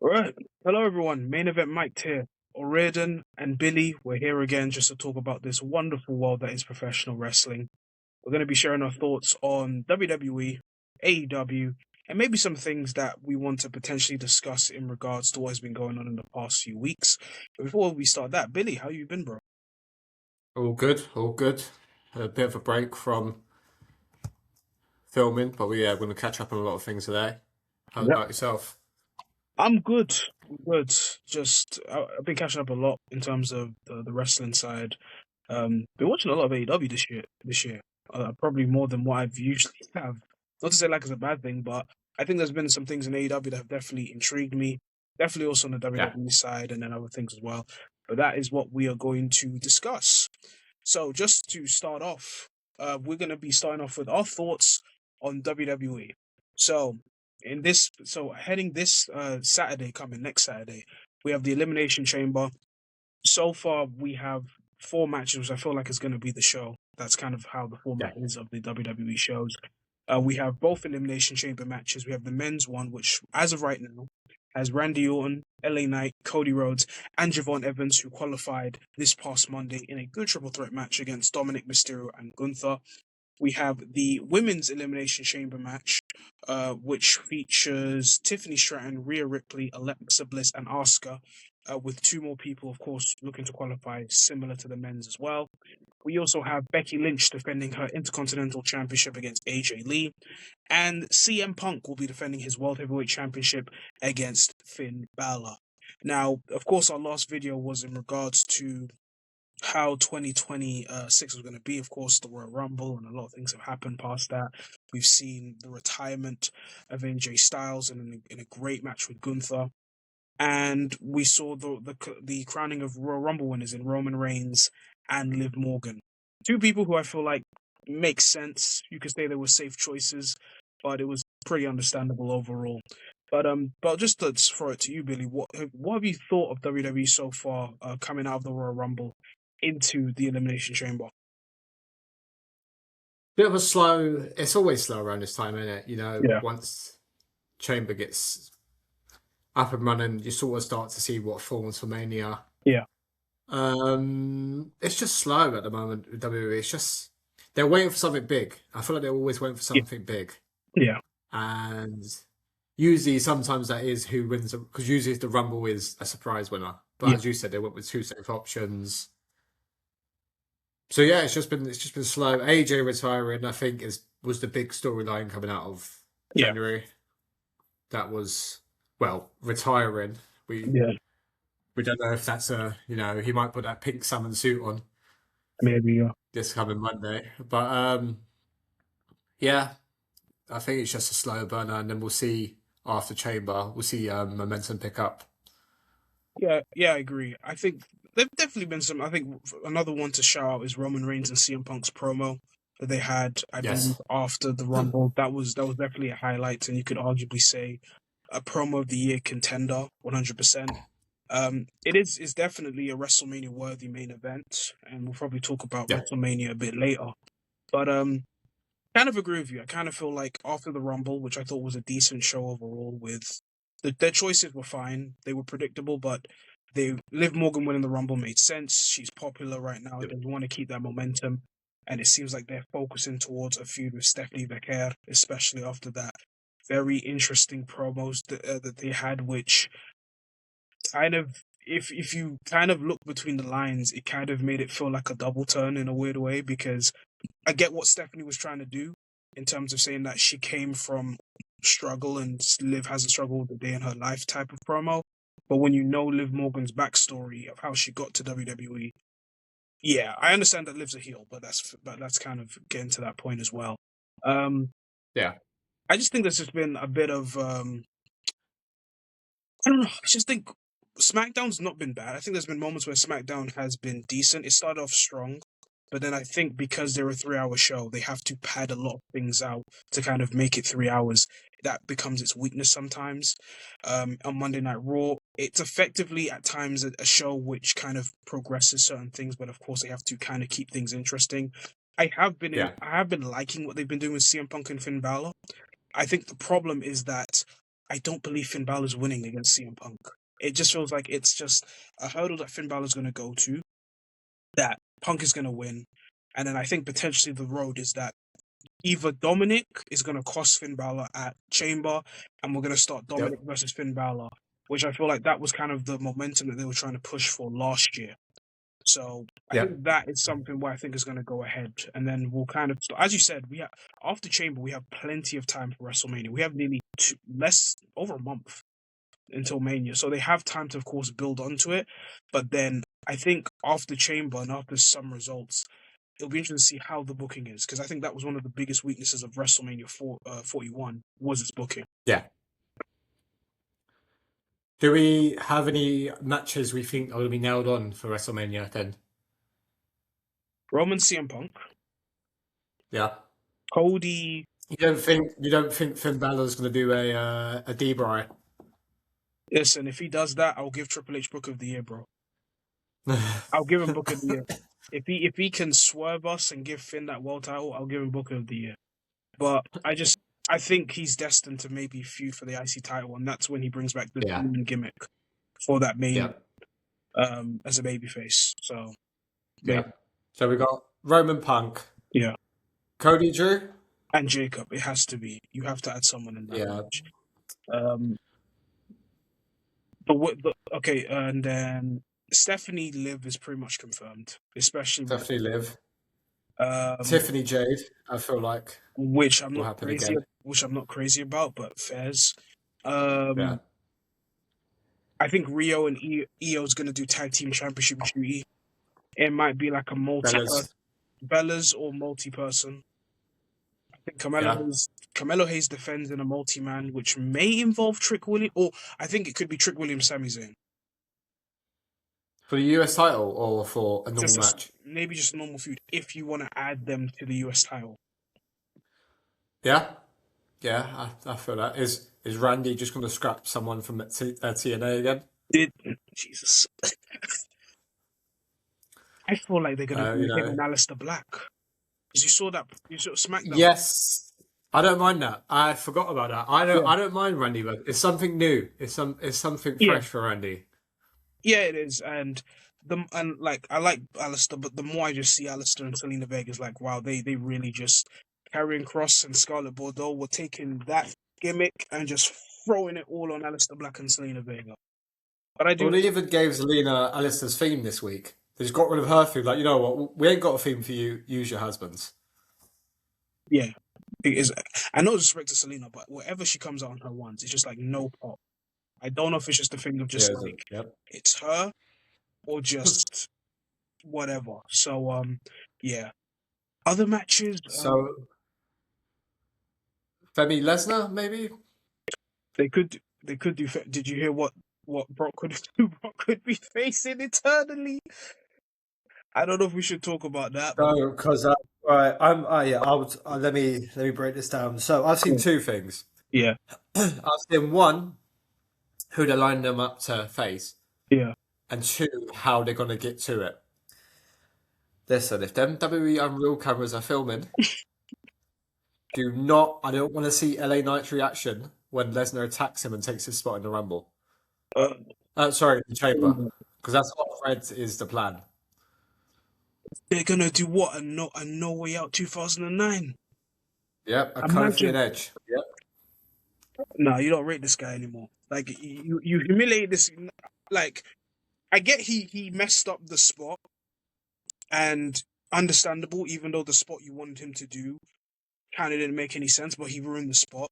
All right. Hello, everyone. Main event Mike here. O'Riordan and Billy, we're here again just to talk about this wonderful world that is professional wrestling. We're going to be sharing our thoughts on WWE, AEW, and maybe some things that we want to potentially discuss in regards to what has been going on in the past few weeks. But before we start that, Billy, how you been, bro? All good, all good. A bit of a break from filming, but we're going to catch up on a lot of things today. How Yep. about yourself? I'm good. I'm good. Just I've been catching up a lot in terms of the wrestling side. Been watching a lot of AEW this year. Probably more than what I've usually have. Not to say like it's a bad thing, but I think there's been some things in AEW that have definitely intrigued me. Definitely also on the Yeah, WWE side, and then other things as well. But that is what we are going to discuss. So just to start off, we're going to be starting off with our thoughts on WWE. So heading this Saturday, coming next Saturday, we have the Elimination Chamber. So far, we have four matches, which I feel like is going to be the show. That's kind of how the yeah, format is of the WWE shows. We have both Elimination Chamber matches. We have the men's one, which, as of right now, has Randy Orton, LA Knight, Cody Rhodes, and Javon Evans, who qualified this past Monday in a good triple threat match against Dominic Mysterio and Gunther. We have the women's Elimination Chamber match, which features Tiffany Stratton, Rhea Ripley, Alexa Bliss, and Asuka, with two more people, of course, looking to qualify, similar to the men's as well. We also have Becky Lynch defending her Intercontinental Championship against AJ Lee, and CM Punk will be defending his World Heavyweight Championship against Finn Balor. Now, of course, our last video was in regards to how 2026 was going to be. Of course, the Royal Rumble and a lot of things have happened past that. We've seen the retirement of AJ Styles in a great match with Gunther. And we saw the crowning of Royal Rumble winners in Roman Reigns and Liv Morgan. Two people who I feel like make sense. You could say they were safe choices, but it was pretty understandable overall. But just to throw it to you, Billy, what have you thought of WWE so far, coming out of the Royal Rumble into the Elimination Chamber? bit of a slow. It's always slow around this time, isn't it? Yeah, Once Chamber gets up and running, you sort of start to see what forms for Mania. yeah, It's just slow at the moment with WWE. It's just they're waiting for something big. I feel like they're always waiting for yeah, something big, yeah, and usually sometimes that is who wins because usually the Rumble is a surprise winner. But yeah. as you said, they went with two safe options. So yeah, it's just been slow. AJ retiring, I think, was the big storyline coming out of Yeah, January. That was retiring. We yeah, we don't know if that's he might put that pink salmon suit on maybe. this coming Monday. But yeah, I think it's just a slow burner, and then we'll see after Chamber. We'll see momentum pick up. Yeah, I agree. I think there've definitely been some. I think another one to shout out is Roman Reigns and CM Punk's promo that they had, I believe, Yes. after the Rumble. That was definitely a highlight, and you could arguably say a promo of the year contender, 100%. It's definitely a WrestleMania worthy main event, and we'll probably talk about Yeah. WrestleMania a bit later. But kind of agree with you. I kind of feel like after the Rumble, which I thought was a decent show overall, with their choices were fine. They were predictable, but Liv Morgan winning the Rumble made sense. She's popular right now. Yep. They want to keep that momentum, and it seems like they're focusing towards a feud with Stephanie Becker, especially after that very interesting promos that they had, which kind of. If you kind of look between the lines, it kind of made it feel like a double turn in a weird way, because I get what Stephanie was trying to do in terms of saying that she came from struggle and Liv hasn't struggled a day in her life type of promo. But when you know Liv Morgan's backstory of how she got to WWE, yeah, I understand that Liv's a heel, but that's kind of getting to that point as well. Um, Yeah. I just think there's just been a bit of I don't know. I just think SmackDown's not been bad. I think there's been moments where SmackDown has been decent. It started off strong, but then I think because they're a 3 hour show, they have to pad a lot of things out to kind of make it 3 hours. That becomes its weakness sometimes. On Monday Night Raw, it's effectively at times a show which kind of progresses certain things, but of course they have to kind of keep things interesting. Yeah. I have been liking what they've been doing with CM Punk and Finn Balor. I think the problem is that I don't believe Finn Balor's winning against CM Punk. It just feels like it's just a hurdle that Finn Balor's going to go to, that Punk is going to win. And then I think potentially the road is that either Dominic is going to cost Finn Balor at Chamber, and we're going to start Dominic versus Finn Balor, which I feel like that was kind of the momentum that they were trying to push for last year. So I think that is something where I think is going to go ahead, and then we'll kind of, as you said, we have after Chamber we have plenty of time for WrestleMania. We have nearly over a month until Mania, so they have time to, of course, build onto it. But then I think after Chamber and after some results, it'll be interesting to see how the booking is, because I think that was one of the biggest weaknesses of WrestleMania 41 was its booking. Yeah. Do we have any matches we think are going to be nailed on for WrestleMania then? Roman CM Punk. Yeah. Cody. You don't think Finn Balor's going to do a D-Bry? Listen, if he does that, I'll give Triple H Book of the Year, bro. I'll give him Book of the Year. If he can swerve us and give Finn that world title, I'll give him Book of the Year. But I think he's destined to maybe feud for the IC title, and that's when he brings back the human gimmick for that main as a babyface. So So we got Roman Punk. Yeah. Cody Drew. And Jacob. It has to be. You have to add someone in that match. Okay, and then Stephanie Liv is pretty much confirmed, especially Stephanie Liv. Tiffany Jade, I feel like, which I'm not crazy about, but fairs. I think Rio and Io is gonna do tag team championship duty. It might be like a Bellas or multi-person. I think Carmelo Hayes defends in a multi-man, which may involve Trick Williams, or I think it could be Trick Williams, Sami Zayn. For the US title or for a normal match? Maybe just a normal feud, if you want to add them to the US title. Yeah, I feel that. Is Randy just going to scrap someone from TNA again? Jesus. I feel like they're going to do him and Aleister Black. Because you saw SmackDown. Yes, I don't mind that. I forgot about that. I don't mind Randy, but it's something new. It's something fresh for Randy. Yeah, it is, and I like Aleister, but the more I just see Aleister and Selena Vega, is like, wow, they really just Karrion Kross and Scarlett Bordeaux were taking that gimmick and just throwing it all on Aleister Black and Selena Vega. But Well, they even gave Selena Aleister's theme this week. They just got rid of her theme. Like, you know what? We ain't got a theme for you. Use your husband's. Yeah, it is. I know disrespect to Selena, but whatever she comes out on her ones, it's just like no pop. I don't know if it's just a thing of just it's her or just whatever. So other matches. So Femi Lesnar, maybe they could do. Did you hear what Brock could do? Brock could be facing eternally. I don't know if we should talk about that. No, because let me break this down. So I've seen two things. Yeah, I've seen one, who they're lining them up to face. Yeah. And two, how they're going to get to it. Listen, if them WWE Unreal cameras are filming, I don't want to see LA Knight's reaction when Lesnar attacks him and takes his spot in the Rumble. The Chamber. Because that's what I've read is the plan. They're going to do what? A No Way Out 2009? Yep, a Kofi and Edge. Yep. No, you don't rate this guy anymore. Like, you humiliate this. Like, I get he messed up the spot, and understandable, even though the spot you wanted him to do kind of didn't make any sense, but he ruined the spot,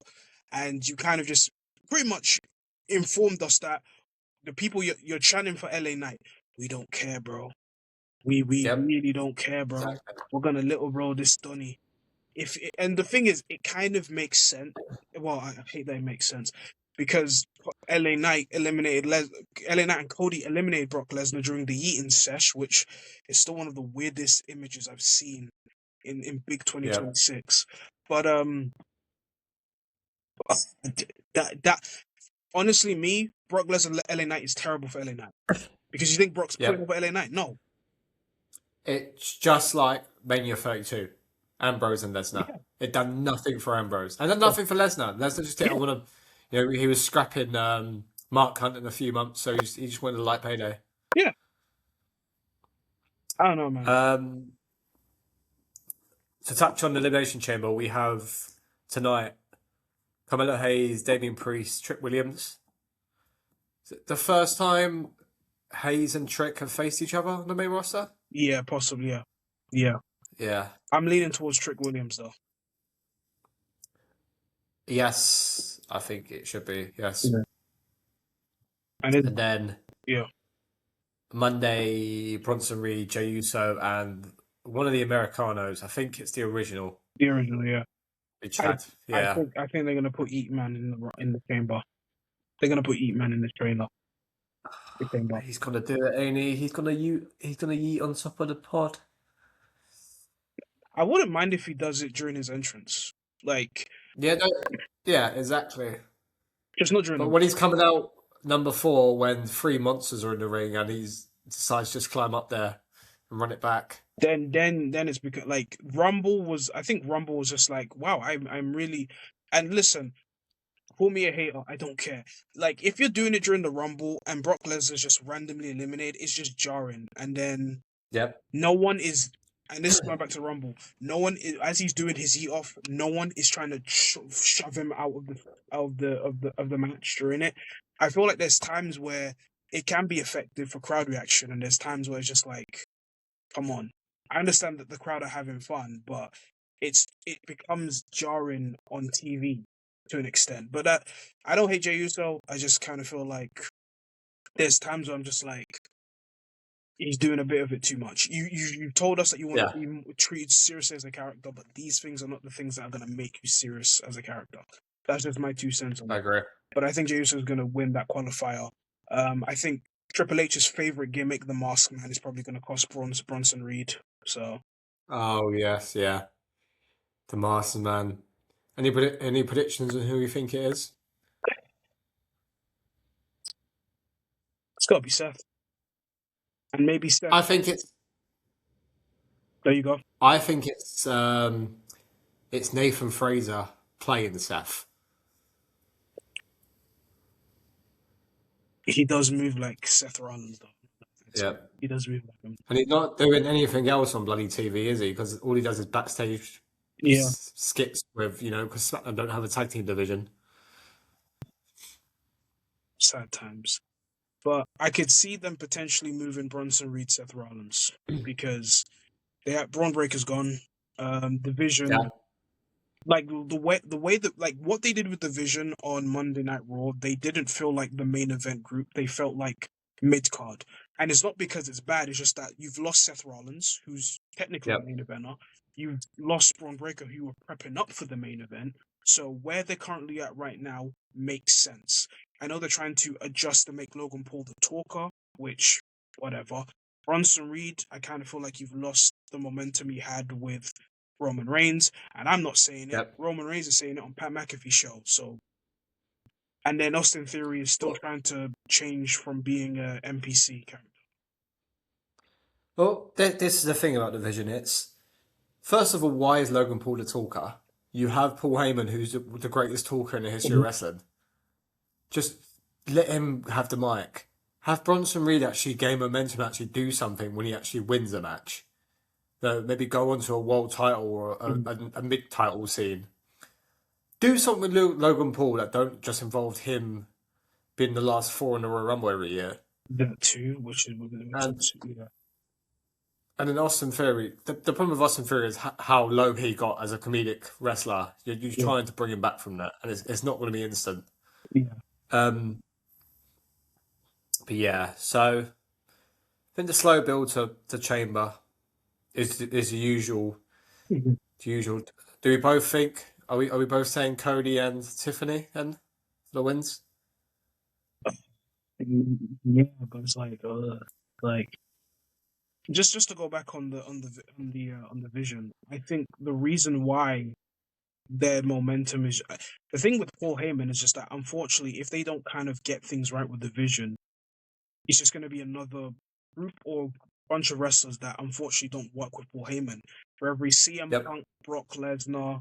and you kind of just pretty much informed us that the people you're chanting for LA Knight, we don't care, bro. We really don't care, bro. Exactly. We're gonna little bro this Donny. And the thing is, it kind of makes sense. Well, I hate that it makes sense because LA Knight and Cody eliminated Brock Lesnar during the Yeeton sesh, which is still one of the weirdest images I've seen in Big 2026. But that honestly, Brock Lesnar LA Knight is terrible for LA Knight because you think Brock's putting over LA Knight. No, it's just like Mania 32. Ambrose and Lesnar. Yeah. It done nothing for Ambrose. And then nothing for Lesnar. Lesnar just didn't want to... He was scrapping Mark Hunt in a few months, so he just wanted a light payday. Yeah, I don't know, man. To touch on the Elimination Chamber, we have tonight Carmelo Hayes, Damian Priest, Trick Williams. Is it the first time Hayes and Trick have faced each other on the main roster? Yeah, possibly. Yeah. Yeah. I'm leaning towards Trick Williams though. Yes, I think it should be. Yes. Yeah. And then yeah, Monday, Bronson Reed, Jey Uso, and one of the Americanos. I think it's the original. the original. Yeah. Yeah. I think they're gonna put Eat Man in the chamber. They're gonna put Eat Man in the trailer. The chamber. He's gonna do it, ain't he? He's gonna yeet on top of the pod. I wouldn't mind if he does it during his entrance. Like, yeah, exactly. just not during. But when he's coming out number 4, when 3 monsters are in the ring, and he decides to just climb up there and run it back. Then it's because like Rumble was. I think Rumble was just like, wow, I'm really. And listen, call me a hater, I don't care. Like, if you're doing it during the Rumble and Brock Lesnar's just randomly eliminated, it's just jarring. And then no one is, and this is going back to Rumble. No one is, as he's doing his heat off. No one is trying to shove him out of the match during it. I feel like there's times where it can be effective for crowd reaction, and there's times where it's just like, come on. I understand that the crowd are having fun, but it becomes jarring on TV to an extent. But I don't hate Jey Uso. I just kind of feel like there's times where I'm just like, he's doing a bit of it too much. You told us that you want to be treated seriously as a character, but these things are not the things that are going to make you serious as a character. That's just my 2 cents on it. I agree. But I think Jey Uso is going to win that qualifier. I think Triple H's favorite gimmick, the Mask Man, is probably going to cost Bronson Reed. So. Oh yes, yeah. The Mask Man. Any predictions on who you think it is? It's got to be Seth. And maybe Seth. I think it's. There you go. I think it's Nathan Fraser playing Seth. He does move like Seth Rollins, though. Yeah. He does move like him. And he's not doing anything else on bloody TV, is he? Because all he does is backstage skits with, because SmackDown don't have a tag team division. Sad times. But I could see them potentially moving Bronson Reed, Seth Rollins, because Braun Breaker's gone. Division, like the way that, like, what they did with Division on Monday Night Raw, they didn't feel like the main event group. They felt like mid card, and it's not because it's bad. It's just that you've lost Seth Rollins, who's technically the main eventer. You've lost Braun Breaker, who were prepping up for the main event. So where they're currently at right now makes sense. I know they're trying to adjust to make Logan Paul the talker, which, whatever. Bronson Reed, I kind of feel like you've lost the momentum he had with Roman Reigns, and I'm not saying it. Roman Reigns is saying it on Pat McAfee's show. So, and then Austin Theory is still trying to change from being an NPC character. Well, this is the thing about Division. It's, first of all, why is Logan Paul the talker? You have Paul Heyman, who's the greatest talker in the history of wrestling. Just let him have the mic. Have Bronson Reed actually gain momentum, actually do something when he actually wins a match. Maybe go on to a world title or a mid-title scene. Do something with Logan Paul that don't just involve him being the last 4 in the Royal Rumble every year. That too, which is and then Austin Theory. The problem with Austin Theory is how low he got as a comedic wrestler. You're trying to bring him back from that, and it's not going to be instant. Yeah. But yeah, so I think the slow build to Chamber is the usual. Mm-hmm. The usual. Do we both think? Are we both saying Cody and Tiffany and for the wins? Yeah, but it's like just to go back on the Vision. I think the reason why their momentum is, the thing with Paul Heyman is just that, unfortunately, if they don't kind of get things right with the Vision, it's just going to be another group or bunch of wrestlers that unfortunately don't work with Paul Heyman. For every CM Punk, Brock Lesnar,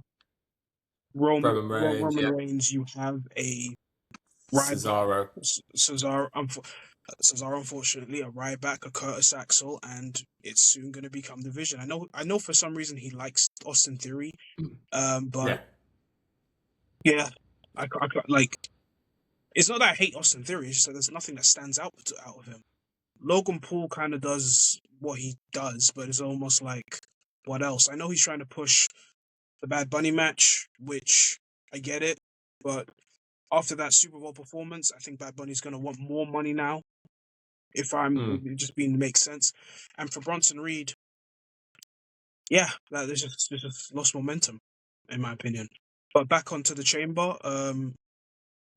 Roman Reigns, you have a Cesaro. Cesaro, unfortunately, a Ryback, a Curtis Axel, and it's soon going to become division. I know for some reason he likes Austin Theory, but yeah, like, it's not that I hate Austin Theory, it's just that there's nothing that stands out of him. Logan Paul kind of does what he does, but it's almost like, what else? I know he's trying to push the Bad Bunny match, which I get it, but after that Super Bowl performance, I think Bad Bunny's going to want more money now. If I'm just being makes sense, and for Bronson Reed, yeah, that is just lost momentum, in my opinion. But back onto the chamber,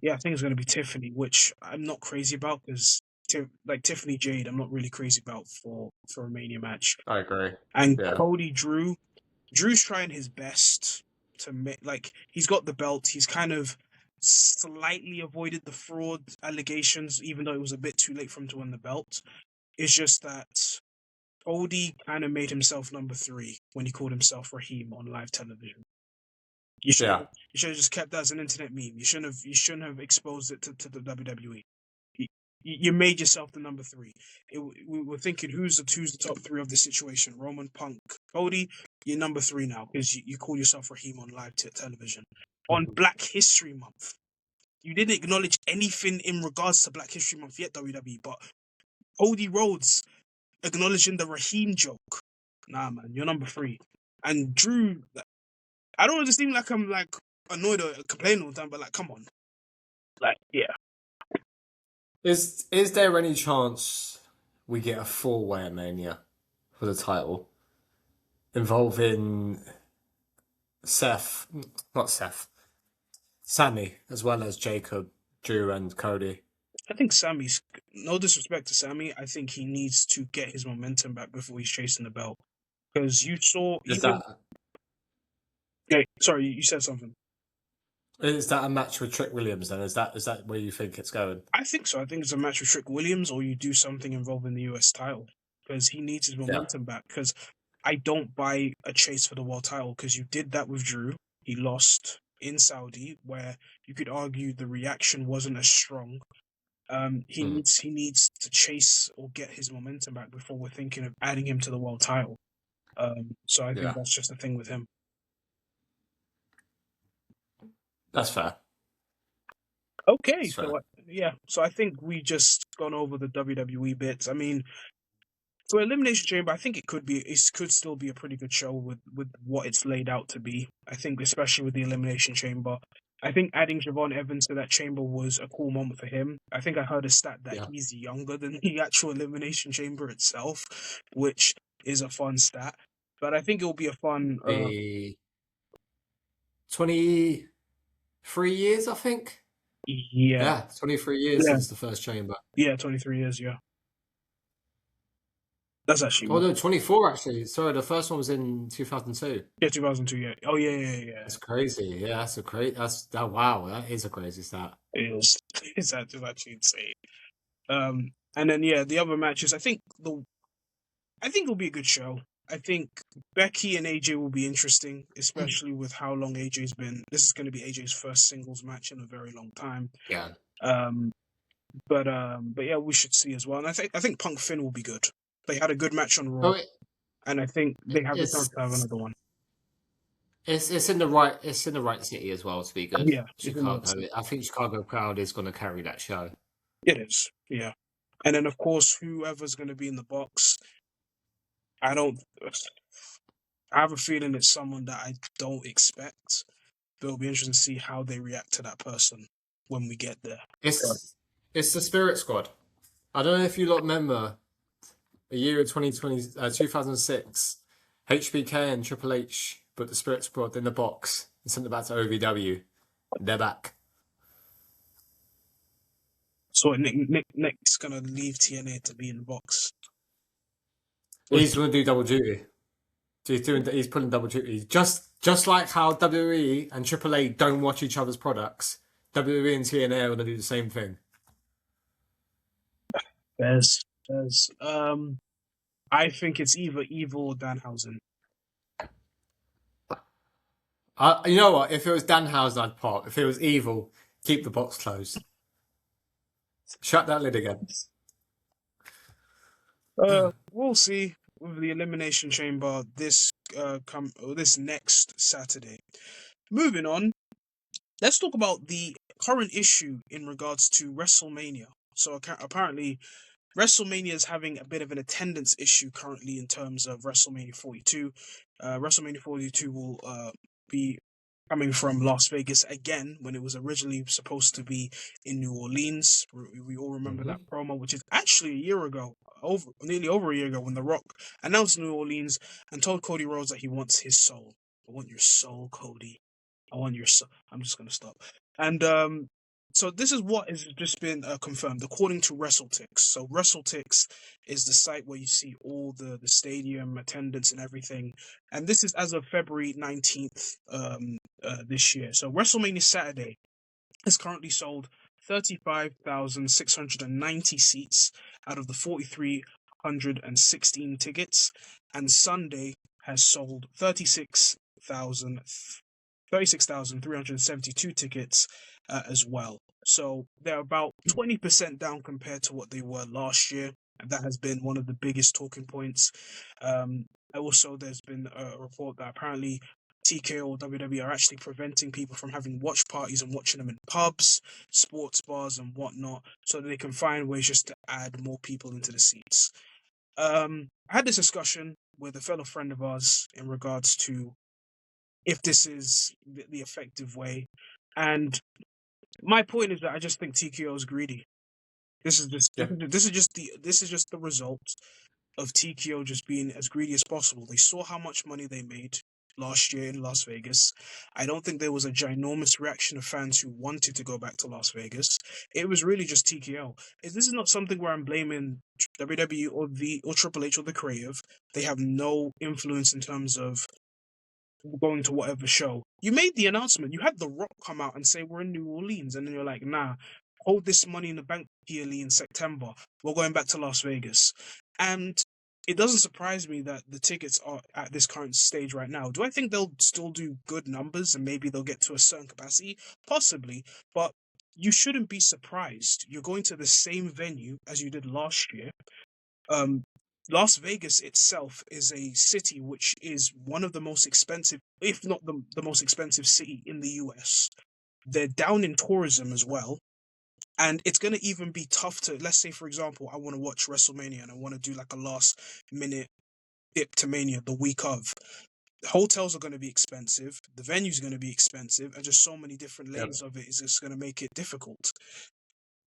yeah, I think it's going to be Tiffany, which I'm not crazy about because Tiffany Jade, I'm not really crazy about for a Mania match. I agree. And Yeah. Cody Drew's trying his best to make, like, he's got the belt. He's kind of slightly avoided the fraud allegations, even though it was a bit too late for him to win the belt. It's just that Cody kind of made himself number 3 when he called himself Raheem on live television. You should have just kept that as an internet meme. You shouldn't have exposed it to the WWE. You made yourself the number 3. We were thinking who's the top 3 of the situation. Roman, Punk, Cody. You're number 3 now because you call yourself Raheem on live television. On Black History Month, you didn't acknowledge anything in regards to Black History Month yet, WWE. But Cody Rhodes acknowledging the Raheem joke. Nah, man, you're number 3. And Drew, I don't want to seem like I'm like annoyed or complaining all the time, but like, come on, like, yeah. Is there any chance we get a 4-way at Mania for the title involving Sammy, as well as Jacob, Drew, and Cody? I think Sammy's, no disrespect to Sammy, I think he needs to get his momentum back before he's chasing the belt. Because you saw Yeah, sorry, you said something. Is that a match with Trick Williams then? Is that where you think it's going? I think so. I think it's a match with Trick Williams, or you do something involving the US title. Because he needs his momentum back. Because I don't buy a chase for the world title, because you did that with Drew. He lost in Saudi, where you could argue the reaction wasn't as strong. He needs to chase or get his momentum back before we're thinking of adding him to the world title. So I think that's just the thing with him. That's fair. Okay, That's fair. so I think we just gone over the WWE bits. I mean, for Elimination Chamber, I think it could still be a pretty good show with what it's laid out to be. I think, especially with the Elimination Chamber, I think adding Javon Evans to that chamber was a cool moment for him. I think I heard a stat that he's younger than the actual Elimination Chamber itself, which is a fun stat. But I think it will be a fun 23 years, I think. Yeah, 23 years since the first chamber. Yeah, 23 years, yeah. That's actually... Oh, no, 24, actually. Sorry, the first one was in 2002. Yeah, 2002, yeah. Oh, yeah. That's crazy. Yeah, wow, that is a crazy stat. It is. It's actually insane. And then, the other matches, I think it'll be a good show. I think Becky and AJ will be interesting, especially with how long AJ's been. This is going to be AJ's first singles match in a very long time. Yeah. But yeah, we should see as well. And I think Punk Finn will be good. They had a good match on Raw, and I think they have the chance to have another one. It's in the right city as well to be good. Yeah, Chicago. I think Chicago crowd is going to carry that show. It is, yeah. And then of course, whoever's going to be in the box, I have a feeling it's someone that I don't expect. But it'll be interesting to see how they react to that person when we get there. It's the Spirit Squad. I don't know if you lot remember a year of 2006, HBK and Triple H put the Spirit Squad in the box and sent it back to OVW. They're back. So Nick's gonna leave TNA to be in the box. He's going to do double duty. He's pulling double duty. Just like how WWE and AAA don't watch each other's products, WWE and TNA are going to do the same thing. There's I think it's either Evil or Danhausen. You know what? If it was Danhausen, I'd pop. If it was Evil, keep the box closed. Shut that lid again. We'll see with the Elimination Chamber this next Saturday. Moving on, let's talk about the current issue in regards to WrestleMania. So apparently, WrestleMania is having a bit of an attendance issue currently in terms of WrestleMania 42. WrestleMania 42 will be coming from Las Vegas again when it was originally supposed to be in New Orleans. We all remember that promo, which is actually a year ago, nearly over a year ago, when The Rock announced New Orleans and told Cody Rhodes that he wants his soul. I want your soul, Cody. I want your soul. I'm just gonna stop. And so this is what has just been confirmed according to WrestleTix. So WrestleTix is the site where you see all the stadium attendance and everything. And this is as of February 19th this year. So WrestleMania Saturday has currently sold 35,690 seats out of the 4,316 tickets. And Sunday has sold 36,372 tickets as well. So they're about 20% down compared to what they were last year. And that has been one of the biggest talking points. Also, there's been a report that apparently TKO or WWE are actually preventing people from having watch parties and watching them in pubs, sports bars, and whatnot, so that they can find ways just to add more people into the seats. I had this discussion with a fellow friend of ours in regards to if this is the effective way, and my point is that I just think TKO is greedy. This is just the result of TKO just being as greedy as possible. They saw how much money they made last year in Las Vegas. I don't think there was a ginormous reaction of fans who wanted to go back to Las Vegas. It was really just TKO. This is not something where I'm blaming WWE or Triple H or the creative. They have no influence in terms of going to whatever show. You made the announcement. You had The Rock come out and say we're in New Orleans, and then you're like, nah, hold this money in the bank yearly in September. We're going back to Las Vegas. And it doesn't surprise me that the tickets are at this current stage right now. Do I think they'll still do good numbers and maybe they'll get to a certain capacity? Possibly, but you shouldn't be surprised. You're going to the same venue as you did last year. Las Vegas itself is a city which is one of the most expensive, if not the most expensive city in the US. They're down in tourism as well. And it's going to even be tough to, let's say, for example, I want to watch WrestleMania and I want to do like a last minute dip to Mania the week of. Hotels are going to be expensive. The venue's going to be expensive. And just so many different layers of it is just going to make it difficult.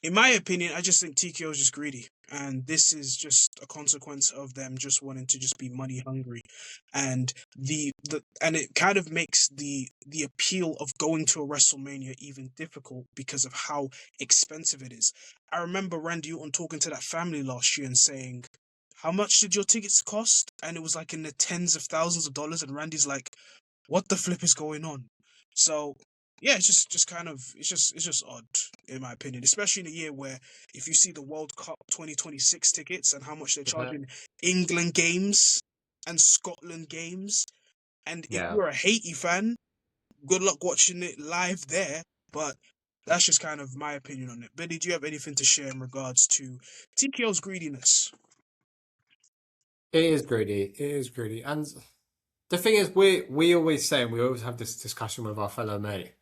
In my opinion, I just think TKO is just greedy, and this is just a consequence of them just wanting to just be money hungry, and and it kind of makes the appeal of going to a WrestleMania even difficult because of how expensive it is. I remember Randy Orton talking to that family last year and saying, "How much did your tickets cost?" And it was like in the tens of thousands of dollars, and Randy's like, "What the flip is going on?" So yeah, it's just kind of it's just odd in my opinion, especially in a year where if you see the World Cup 2026 tickets and how much they're charging England games and Scotland games, and if you're a Haiti fan, good luck watching it live there. But that's just kind of my opinion on it. Billy, do you have anything to share in regards to TKO's greediness? It is greedy. It is greedy. And the thing is, we always say, and we always have this discussion with our fellow mate.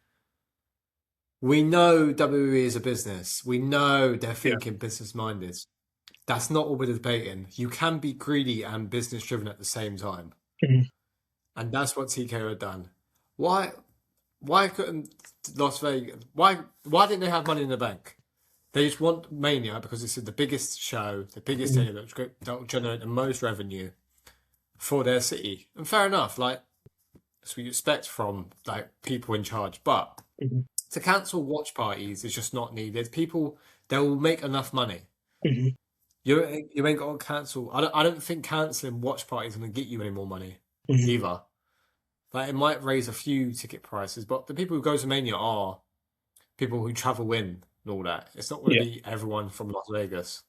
We know WWE is a business. We know they're thinking business minded. That's not what we're debating. You can be greedy and business driven at the same time. And that's what TKO had done. Why couldn't Las Vegas, why didn't they have money in the bank? They just want Mania because it's the biggest show, the biggest thing that will generate the most revenue for their city. And fair enough, like, that's what you expect from like people in charge. But to cancel watch parties is just not needed. People, they will make enough money. You ain't got to cancel. I don't think cancelling watch parties is going to get you any more money either. Like, it might raise a few ticket prices, but the people who go to Mania are people who travel in and all that. It's not going to be everyone from Las Vegas.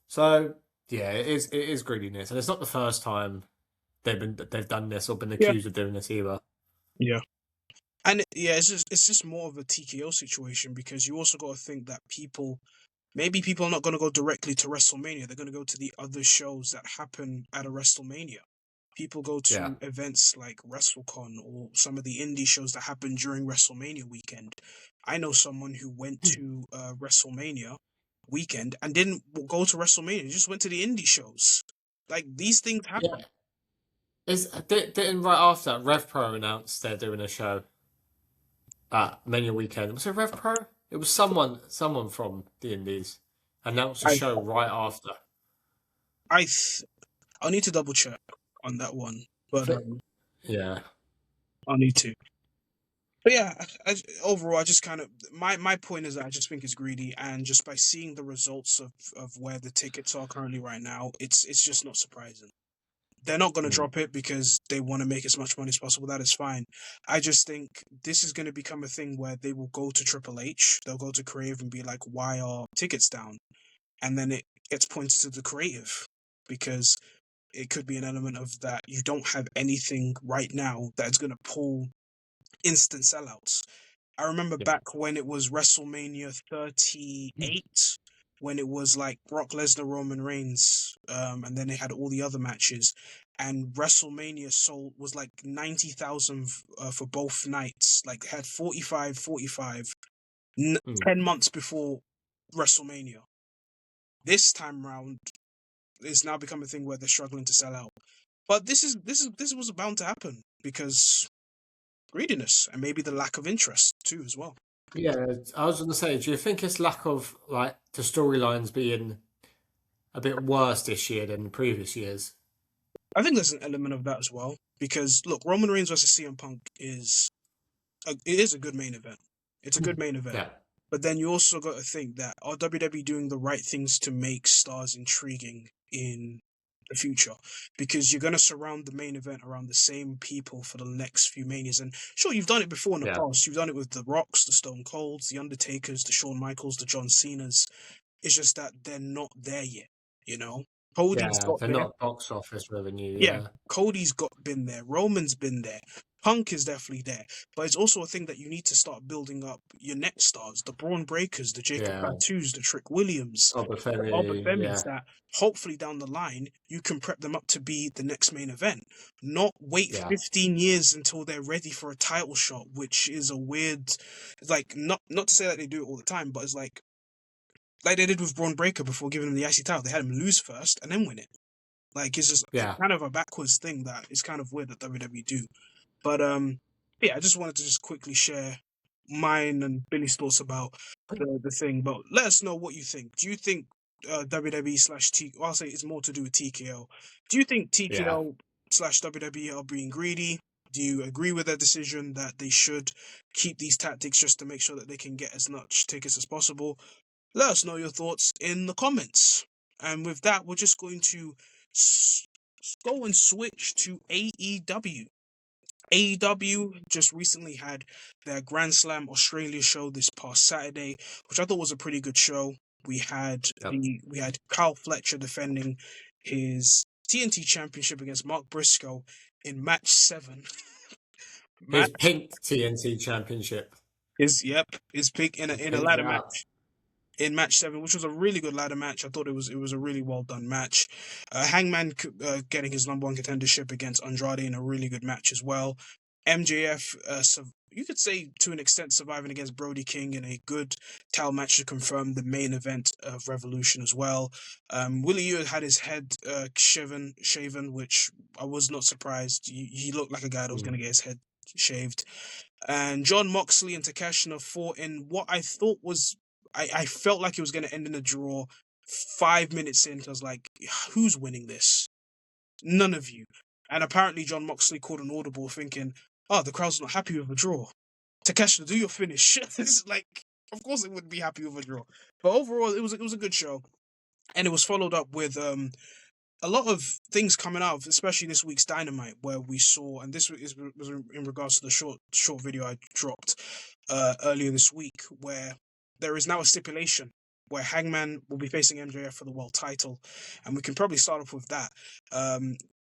So yeah, it is greediness, and it's not the first time they've done this or been accused of doing this either. Yeah. And it's just more of a TKO situation because you also got to think that people maybe people are not going to go directly to WrestleMania. They're going to go to the other shows that happen at a WrestleMania. People go Yeah. to events like WrestleCon or some of the indie shows that happen during WrestleMania weekend. I know someone who went to WrestleMania weekend and didn't go to WrestleMania, just went to the indie shows. Like, these things happen. Yeah. Didn't right after that, Rev Pro announced they're doing a show at Mania Weekend. Was it Rev Pro? It was someone from the Indies announced a I show right after. I th- I'll need to double check on that one, but Yeah. I'll need to. But yeah, overall, I just kind of my point is that I just think it's greedy, and just by seeing the results of where the tickets are currently right now, it's just not surprising. They're not going to drop it because they want to make as much money as possible. That is fine. I just think this is going to become a thing where they will go to Triple H, they'll go to creative and be like, "Why are tickets down?" And then it gets pointed to the creative because it could be an element of that you don't have anything right now that's going to pull instant sellouts. I remember Yeah. back when it was WrestleMania 38, when it was like Brock Lesnar, Roman Reigns, and then they had all the other matches, and WrestleMania sold was like 90,000 for both nights. Like, had 45, 10 months before WrestleMania. This time round, it's now become a thing where they're struggling to sell out. But this was bound to happen because greediness and maybe the lack of interest too as well. Yeah, I was going to say, do you think it's lack of like the storylines being a bit worse this year than previous years? I think there's an element of that as well because look, Roman Reigns versus CM Punk it is a good main event. It's a good main event. Yeah. But then you also got to think that are WWE doing the right things to make stars intriguing in the future? Because you're going to surround the main event around the same people for the next few manias. And sure, you've done it before in the Yeah. past. You've done it with the Rocks, the Stone Colds, the Undertakers, the Shawn Michaels, the John Cenas. It's just that they're not there yet, you know? Cody's Yeah, got they're there. not box office revenue. Yeah, Yeah. Cody's been there. Roman's been there. Punk is definitely there. But it's also a thing that you need to start building up your next stars, the Braun Breakers, the Jacob Yeah. Batus, the Trick Williams, the Obafemi, yeah. Obafemis, that hopefully down the line you can prep them up to be the next main event. Not wait Yeah. 15 years until they're ready for a title shot, which is a weird, like, not to say that they do it all the time, but it's like they did with Braun Breaker before giving him the IC title. They had him lose first and then win it. Like, it's just Yeah. kind of a backwards thing that is kind of weird that WWE do. But yeah, I just wanted to just quickly share mine and Billy's thoughts about the thing. But let us know what you think. Do you think WWE slash T? Well, I'll say it's more to do with TKO. Do you think Yeah. TKO slash WWE are being greedy? Do you agree with their decision that they should keep these tactics just to make sure that they can get as much tickets as possible? Let us know your thoughts in the comments. And with that, we're just going to go and switch to AEW. AEW just recently had their Grand Slam Australia show this past Saturday, which I thought was a pretty good show. We had Yep. we had Kyle Fletcher defending his TNT Championship against Mark Briscoe in match 7. His Match pink TNT Championship. his pick in He a pinked it ladder up. match. In match 7, which was a really good ladder match. I thought it was a really well done match. Hangman getting his number one contendership against Andrade in a really good match as well. MJF, you could say to an extent, surviving against Brody King in a good towel match to confirm the main event of Revolution as well. Willie Yu had his head shaven, which I was not surprised. He looked like a guy that was going to get his head shaved. And John Moxley and Takeshita fought in what I thought was I felt like it was going to end in a draw 5 minutes in. I was like, who's winning this? None of you. And apparently John Moxley called an audible thinking, oh, the crowd's not happy with a draw. Takeshita, do your finish. It's like, of course it would be happy with a draw. But overall, it was a good show. And it was followed up with a lot of things coming out, especially this week's Dynamite, where we saw, and this was in regards to the short video I dropped earlier this week, where there is now a stipulation where Hangman will be facing MJF for the world title, and we can probably start off with that.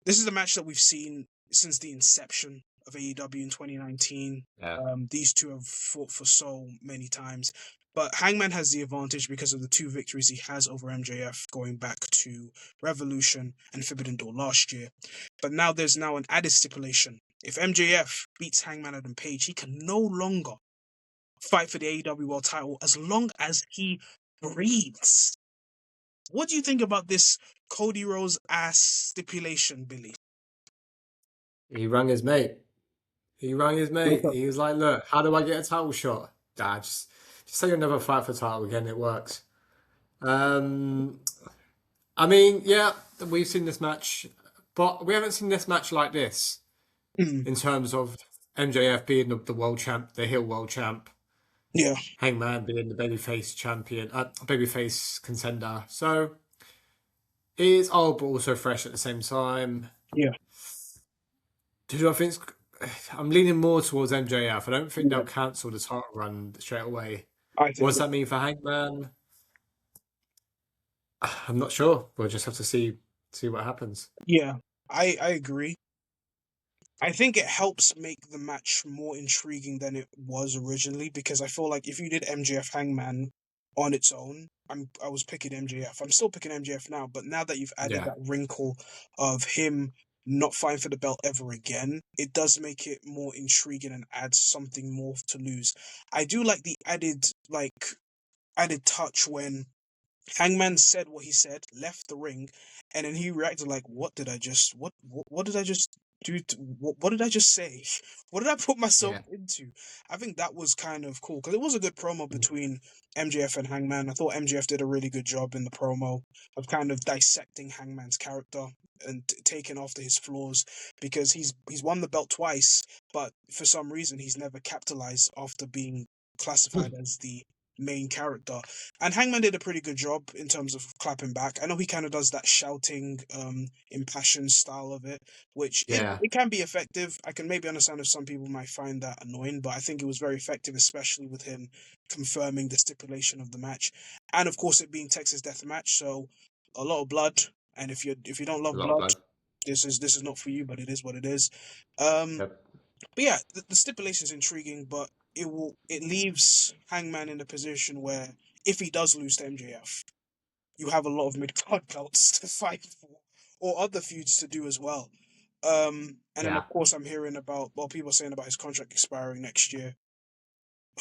This is a match that we've seen since the inception of AEW in 2019. Yeah. These two have fought for so many times. But Hangman has the advantage because of the 2 victories he has over MJF going back to Revolution and Forbidden Door last year. But now there's now an added stipulation. If MJF beats Hangman Adam Page, he can no longer fight for the AEW World title as long as he breathes. What do you think about this Cody Rhodes ass stipulation, Billy? He rang his mate. He was like, look, how do I get a title shot? Dad, just say you'll never fight for title again. It works. I mean, yeah, we've seen this match, but we haven't seen this match like this in terms of MJF being the world champ, the heel world champ, Yeah, Hangman being the babyface champion, babyface contender. So it is old, but also fresh at the same time. yeah, I think I'm leaning more towards MJF. I don't think yeah. they'll cancel the title run straight away. I think What does that mean for Hangman? I'm not sure. We'll just have to see what happens. yeah, I agree. I think it helps make the match more intriguing than it was originally because I feel like if you did MJF Hangman on its own, I was picking MJF. I'm still picking MJF now, but now that you've added Yeah, that wrinkle of him not fighting for the belt ever again, it does make it more intriguing and adds something more to lose. I do like the added touch when Hangman said what he said, left the ring, and then he reacted like, "What did I just? What did I just do? What did I just say? What did I put myself yeah, into?" I think that was kind of cool because it was a good promo between MJF and Hangman. I thought MJF did a really good job in the promo of kind of dissecting Hangman's character and taking after his flaws because he's won the belt twice, but for some reason he's never capitalized after being classified as the main character. And Hangman did a pretty good job in terms of clapping back. I know he kind of does that shouting, impassioned style of it, which yeah, it can be effective. I can maybe understand if some people might find that annoying, but I think it was very effective, especially with him confirming the stipulation of the match, and of course it being Texas Death Match, so a lot of blood. And if you don't a love lot of blood, blood. this is not for you. But it is what it is. Um, Yep. but yeah, the stipulation is intriguing, but it leaves Hangman in a position where if he does lose to MJF, you have a lot of mid card belts to fight for, or other feuds to do as well. And then Yeah. of course I'm hearing about people are saying about his contract expiring next year.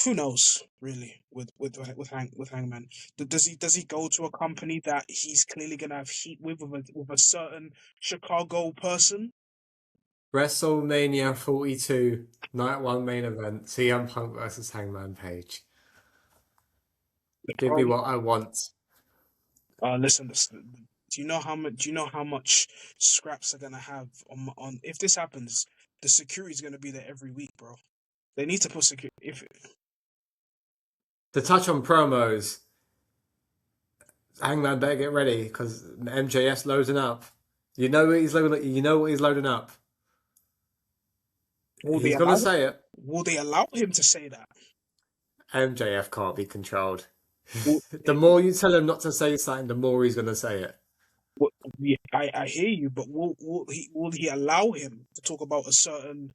Who knows, really, with Hangman? Does he go to a company that he's clearly gonna have heat with a certain Chicago person? WrestleMania 42, Night 1 main event, CM Punk versus Hangman Page. Give me what I want. Listen, do you know how much? Do you know how much scraps are gonna have on if this happens? The security's gonna be there every week, bro. They need to put security. If To touch on promos, Hangman better get ready because MJF's loading up. You know what he's loading. You know what he's loading up. will they He's gonna allow say it. will they allow him to say that? MJF can't be controlled. Will, The more you tell him not to say something, the more he's gonna say it. will, yeah, I hear you, but will he allow him to talk about a certain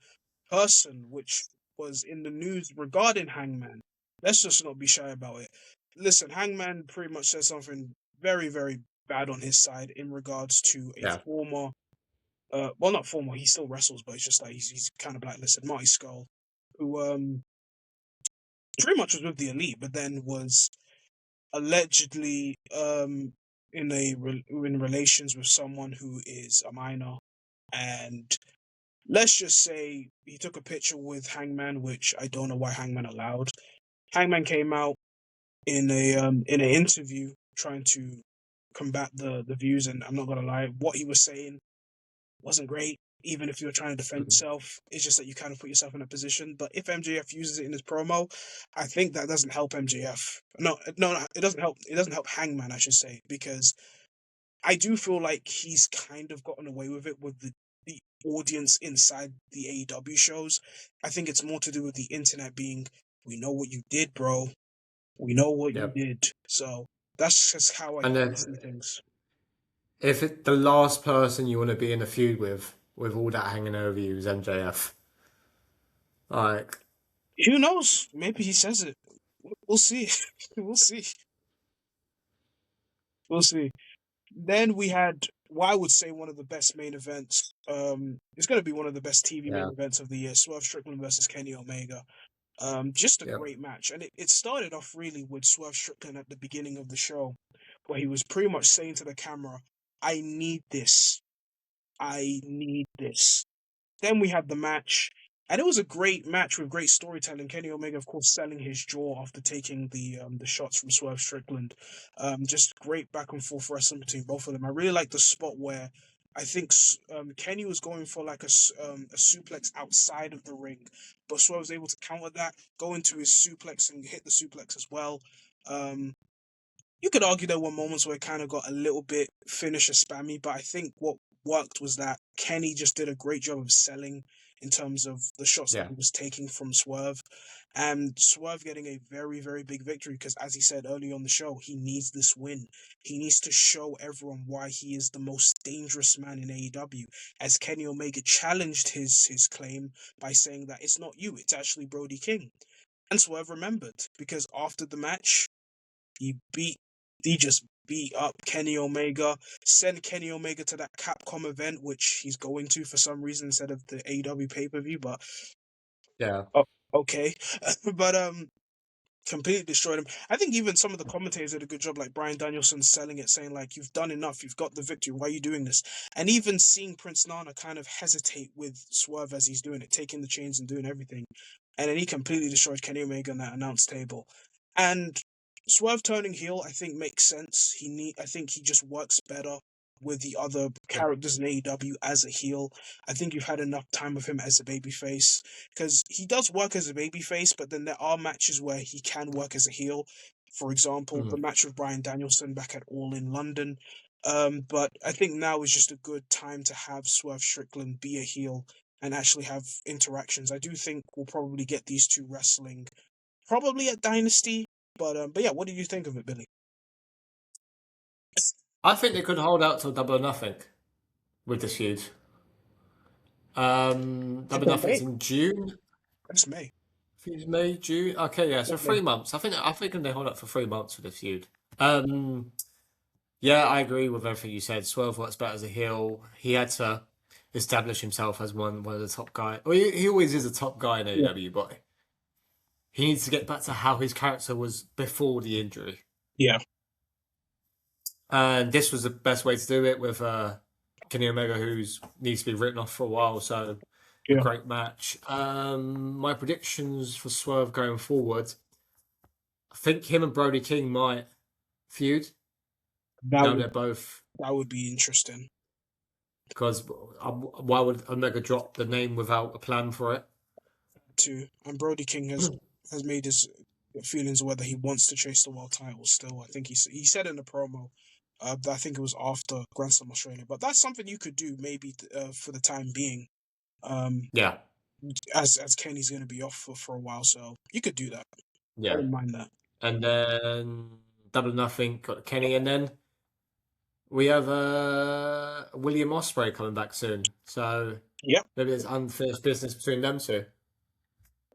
person which was in the news regarding Hangman? Let's just not be shy about it. Listen, Hangman pretty much said something very, very bad on his side in regards to a Yeah. former, well, not former, he still wrestles, but it's just like he's kind of blacklisted, Marty Skull, who pretty much was with the Elite, but then was allegedly in relations with someone who is a minor, and let's just say he took a picture with Hangman, which I don't know why Hangman allowed. Hangman came out in an interview trying to combat the views, and I'm not gonna lie, what he was saying wasn't great. Even if you're trying to defend yourself, it's just that you kind of put yourself in a position. But if MJF uses it in his promo, I think that doesn't help MJF. No, it doesn't help. It doesn't help Hangman, I should say, because I do feel like he's kind of gotten away with it with the audience inside the AEW shows. I think it's more to do with the internet being, we know what you did, bro. We know what you Yep. did. So that's just how I And kind of see things. if the last person you want to be in a feud with all that hanging over you is MJF, Like, Who knows? Maybe he says it. We'll see. We'll see. We'll see. Then we had what I would say one of the best main events. It's going to be one of the best TV yeah, main events of the year. Swerve Strickland versus Kenny Omega. Just a yeah, great match, and it started off really with Swerve Strickland at the beginning of the show, where he was pretty much saying to the camera, "I need this. I need this." Then we had the match, and it was a great match with great storytelling. Kenny Omega, of course, selling his jaw after taking the shots from Swerve Strickland. Just great back and forth wrestling between both of them. I really like the spot where I think Kenny was going for like a suplex outside of the ring, but Swerve was able to counter that, go into his suplex and hit the suplex as well. Um, you could argue there were moments where it kind of got a little bit finisher spammy, but I think what worked was that Kenny just did a great job of selling in terms of the shots that yeah, he was taking from Swerve, and Swerve getting a very, very big victory because, as he said earlier on the show, he needs this win. He needs to show everyone why he is the most dangerous man in AEW. As Kenny Omega challenged his claim by saying that it's not you, it's actually Brody King. And Swerve remembered because after the match, he beat, he just beat up Kenny Omega, sent Kenny Omega to that Capcom event, which he's going to for some reason instead of the AEW pay per view. But yeah, oh, okay, but completely destroyed him. I think even some of the commentators did a good job, like Brian Danielson selling it, saying like, "You've done enough, you've got the victory. Why are you doing this?" And even seeing Prince Nana kind of hesitate with Swerve as he's doing it, taking the chains and doing everything, and then he completely destroyed Kenny Omega on that announce table. And Swerve turning heel, I think makes sense. I think he just works better with the other yeah. characters in AEW as a heel. I think you've had enough time with him as a babyface because he does work as a babyface, but then there are matches where he can work as a heel. For example, the Mhm. match with Brian Danielson back at All in London. But I think now is just a good time to have Swerve Strickland be a heel and actually have interactions. I do think we'll probably get these two wrestling probably at Dynasty. But yeah, what do you think of it, Billy? I think they could hold out till Double or Nothing with this feud. Double or Until Nothing's May. in June. That's May. Feud May, June. Okay, yeah, so Okay. 3 months. I think they hold up for 3 months for the feud. Um, yeah, I agree with everything you said. Swerve works better as a heel. He had to establish himself as one of the top guys. Well, he always is a top guy in Yeah. AEW, but he needs to get back to how his character was before the injury. Yeah. And this was the best way to do it with Kenny Omega, who's needs to be written off for a while. So a Yeah. great match. My predictions for Swerve going forward. I think him and Brody King might feud. That Now would they're both that would be interesting because why would Omega drop the name without a plan for it? too. And Brody King has made his feelings whether he wants to chase the world title still. I think he said in the promo. I think it was after Grand Slam Australia, but that's something you could do maybe for the time being. Um, Yeah, as Kenny's going to be off for a while, so you could do that. I yeah. wouldn't mind that. And then Double or Nothing got Kenny, and then we have William Ospreay coming back soon. So Yep. maybe there's unfinished business between them two.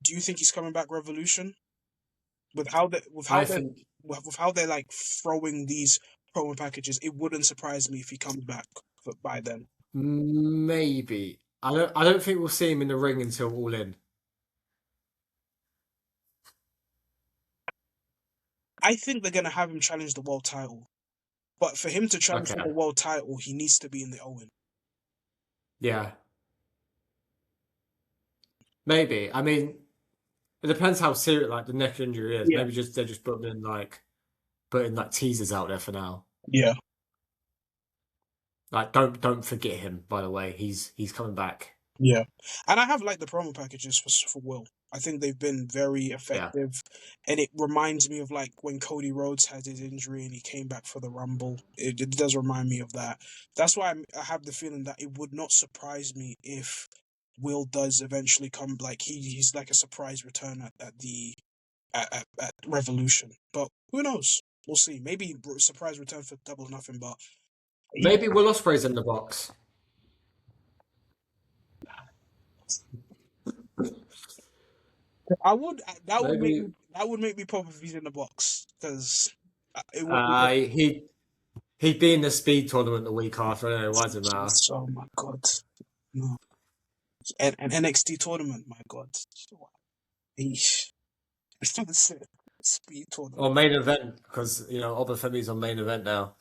Do you think he's coming back Revolution with how they I think with how they're like throwing these promo packages? It wouldn't surprise me if he comes back by then. maybe. I don't think we'll see him in the ring until All In. I think they're going to have him challenge the world title, but for him to challenge for the Okay. world title, he needs to be in the Owen. Yeah. Maybe. I mean, it depends how serious like the neck injury is. Yeah. Maybe just they're just putting like teasers out there for now. Yeah. Like don't forget him, by the way. He's coming back. Yeah, and I have liked the promo packages for Will. I think they've been very Yeah. effective, and it reminds me of like when Cody Rhodes had his injury and he came back for the Rumble. It does remind me of that. That's why I have the feeling that it would not surprise me if Will does eventually come. Like he's like a surprise return at Revolution. But who knows? We'll see. Maybe surprise return for Double or Nothing. But he, Maybe Will Ospreay's in the box. I would Maybe that would make me pop if he's in the box because it would be. he'd be in the speed tournament the week after. I don't know. Why does it matter? Oh my god, no, and NXT tournament, my god, Eesh. That's it. Speed Or tournament. main event because Obafemi's on main event now.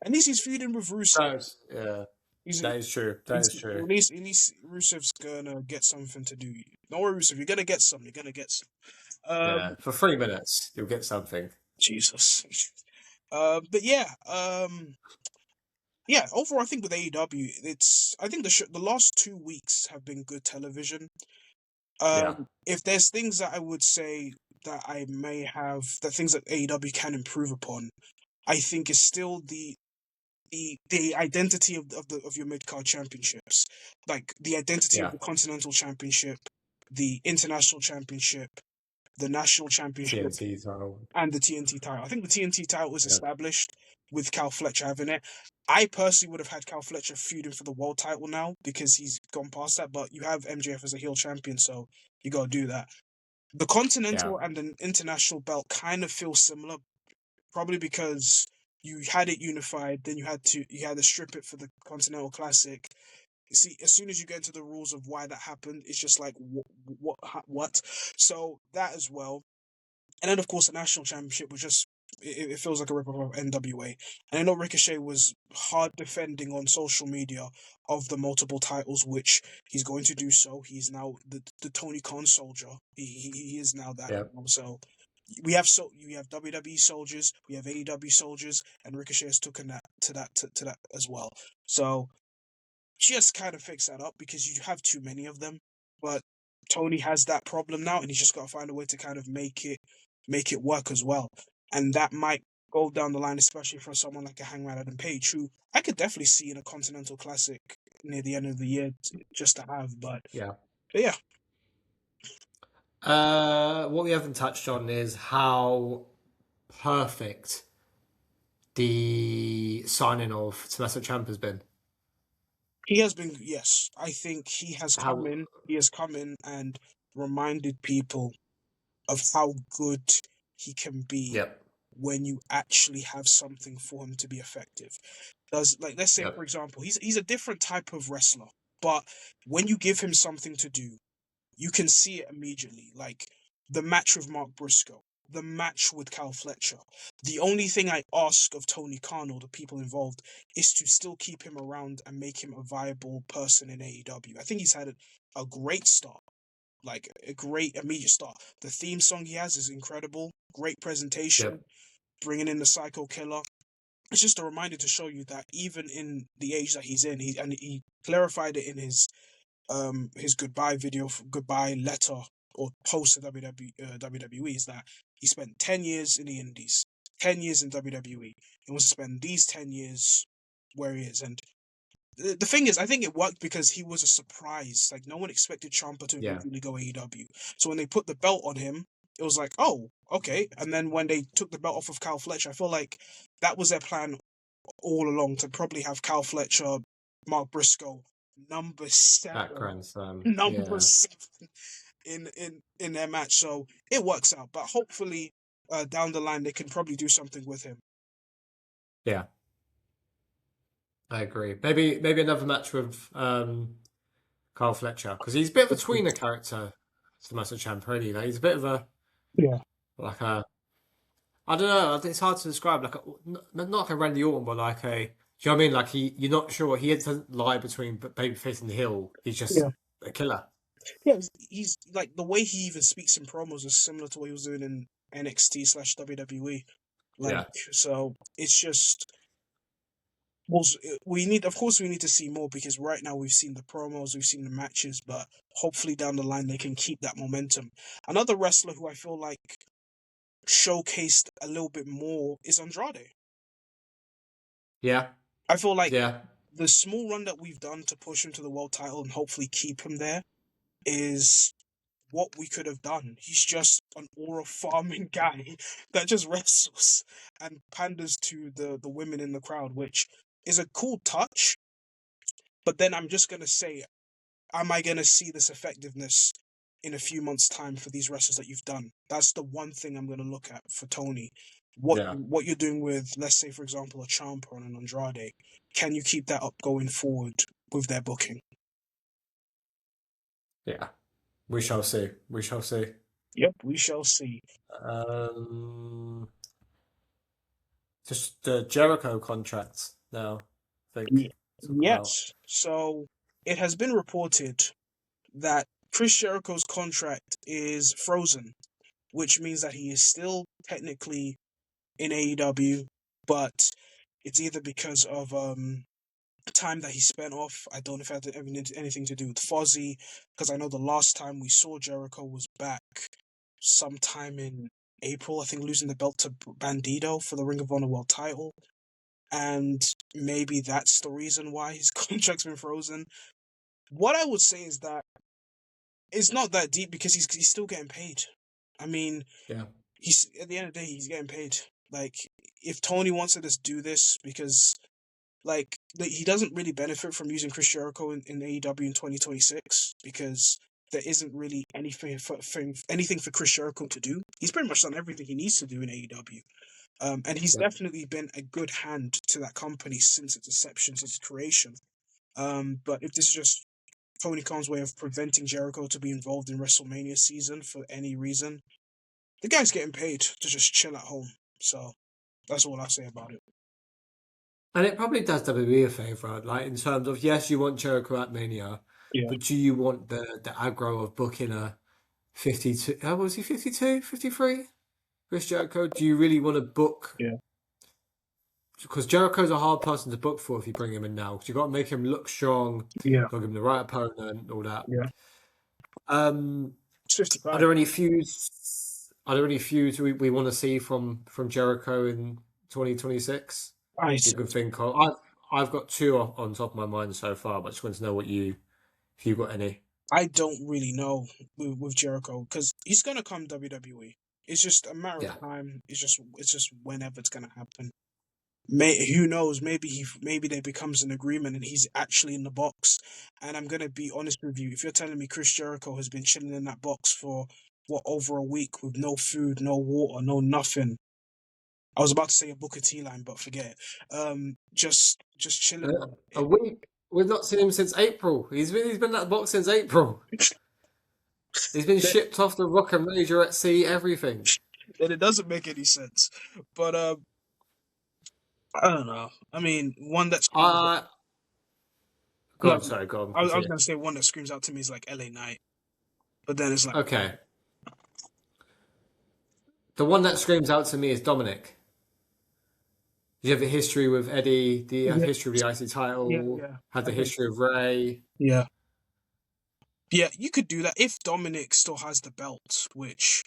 At least he's feuding with Rusev. Yeah, He's, that is true. That he's is true. at least Rusev's gonna get something to do. Don't worry, Rusev, you're gonna get some. You're gonna get some. Yeah, for 3 minutes you'll get something. Jesus. But yeah. Overall, I think with AEW, I think the last 2 weeks have been good television. Yeah, If there's things that I would say that I may have, the things that AEW can improve upon, I think is still the identity of your mid card championships, like the identity of yeah. the Continental Championship, the International Championship, the National Championship, TNT title. and the TNT title. I think the TNT title was Yeah, established with Cal Fletcher having it. I personally would have had Cal Fletcher feuding for the world title now because he's gone past that. But you have MJF as a heel champion, so you got to do that. The yeah, Continental and the International belt kind of feel similar, probably because you had it unified, then you had to strip it for the Continental Classic. You see, as soon as you get into the rules of why that happened, it's just like what. So that as well, and then of course the national championship was just it feels like a rip off of NWA. And I know Ricochet was hard defending on social media of the multiple titles, which he's going to do so. He's now the Tony Khan soldier. He is now that. yeah, So we have WWE soldiers, we have AEW soldiers, and Ricochet has taken that to that as well. So just kind of fix that up because you have too many of them. But Tony has that problem now, and he's just got to find a way to kind of make it work as well. And that might go down the line, especially for someone like a Hangman Adam Page, who I could definitely see in a Continental Classic near the end of the year just to have. yeah. But yeah, What we haven't touched on is how perfect the signing of Tommaso Ciampa has been. he has been. Yes, I think he has come How, in. He has come in and reminded people of how good he can be yep, when you actually have something for him to be effective. Does like let's say for yep, example, he's a different type of wrestler, but when you give him something to do, you can see it immediately. Like the match with Mark Briscoe, the match with Cal Fletcher. The only thing I ask of Tony Khan or the people involved is to still keep him around and make him a viable person in AEW. I think he's had a great start, like a great immediate start. The theme song he has is incredible. Great presentation, yep, bringing in the Psycho Killer. It's just a reminder to show you that even in the age that he's in, he clarified it in his goodbye video, goodbye letter or post to WWE is that he spent 10 years in the Indies, 10 years in WWE. He wants to spend these 10 years where he is. And the thing is, I think it worked because he was a surprise. Like, no one expected Ciampa to yeah, immediately go AEW. So when they put the belt on him, it was like, oh, okay. And then when they took the belt off of Cal Fletcher, I feel like that was their plan all along to probably have Cal Fletcher, Mark Briscoe, number seven, background. number Yeah, seven in their match. So it works out. But hopefully, down the line, they can probably do something with him. yeah. I agree. Maybe another match with Carl Fletcher because he's a bit of a tweener character. Tommaso Ciampa, really. Like, he's a bit of a Yeah. like a I don't know. It's hard to describe. Like not like a Randy Orton, but like a. Do you know what I mean? Like you're not sure. He doesn't lie between babyface and heel. He's just Yeah. a killer. Yeah, he's like the way he even speaks in promos is similar to what he was doing in NXT / WWE. Like, Yeah, so it's just well, of course, we need to see more because right now we've seen the promos, we've seen the matches, but hopefully down the line they can keep that momentum. Another wrestler who I feel like showcased a little bit more is Andrade. yeah, I feel like yeah, the small run that we've done to push him to the world title and hopefully keep him there is what we could have done. He's just an aura farming guy that just wrestles and panders to the women in the crowd, which is a cool touch. But then I'm just gonna say, am I gonna see this effectiveness in a few months' time for these wrestlers that you've done. That's the one thing I'm going to look at for Tony. What you're doing with, let's say, for example, a Ciampa and an Andrade. Can you keep that up going forward with their booking? Yeah. We shall see. We shall see. Yep, we shall see. Just the Jericho contract now, I think. Talk about. Yes. So it has been reported that Chris Jericho's contract is frozen, which means that he is still technically in AEW, but it's either because of time that he spent off. I don't know if it had anything to do with Fozzy, because I know the last time we saw Jericho was back sometime in April, I think, losing the belt to Bandito for the Ring of Honor World title. And maybe that's the reason why his contract's been frozen. What I would say is that it's not that deep because he's still getting paid. I mean, Yeah. he's at the end of the day, he's getting paid. Like, if Tony wants to just do this because, like, he doesn't really benefit from using Chris Jericho in AEW in 2026 because there isn't really anything for Chris Jericho to do. He's pretty much done everything he needs to do in AEW. And he's definitely been a good hand to that company since its inception, since its creation. But if this is just Tony Khan's way of preventing Jericho to be involved in WrestleMania season for any reason, the guy's getting paid to just chill at home. So that's all I'll say about it. And it probably does WWE a favour, like in terms of, yes, you want Jericho at Mania, Yeah. but do you want the aggro of booking a 52? How was he, 52, 53? Chris Jericho? Do you really want to book? Yeah. Because Jericho's a hard person to book for if you bring him in now. Because you've got to make him look strong, Yeah. got to give him the right opponent, all that. Yeah. It's 55. Are there any feuds? Are there any feuds we want to see from Jericho in 2026? You can think of. I've got two on top of my mind so far, but I just want to know if you got any. I don't really know with Jericho because he's gonna come WWE. It's just a matter of time. It's just whenever it's gonna happen. Who knows? Maybe there becomes an agreement and he's actually in the box. And I'm gonna be honest with you. If you're telling me Chris Jericho has been chilling in that box for over a week with no food, no water, no nothing. I was about to say a Booker T line, but forget it. Just chilling. A week. We've not seen him since April. He's been in that box since April. He's been shipped off the Rock and Major at Sea, everything. And it doesn't make any sense. But I don't know. I mean, one that's Go on. Go on. I was gonna say one that screams out to me is like LA Knight, but then it's like okay. The one that screams out to me is Dominic. Do you have a history with Eddie? Do you have a history with the IC title? Yeah. Had the history of Ray? Yeah. Yeah, you could do that if Dominic still has the belt, which,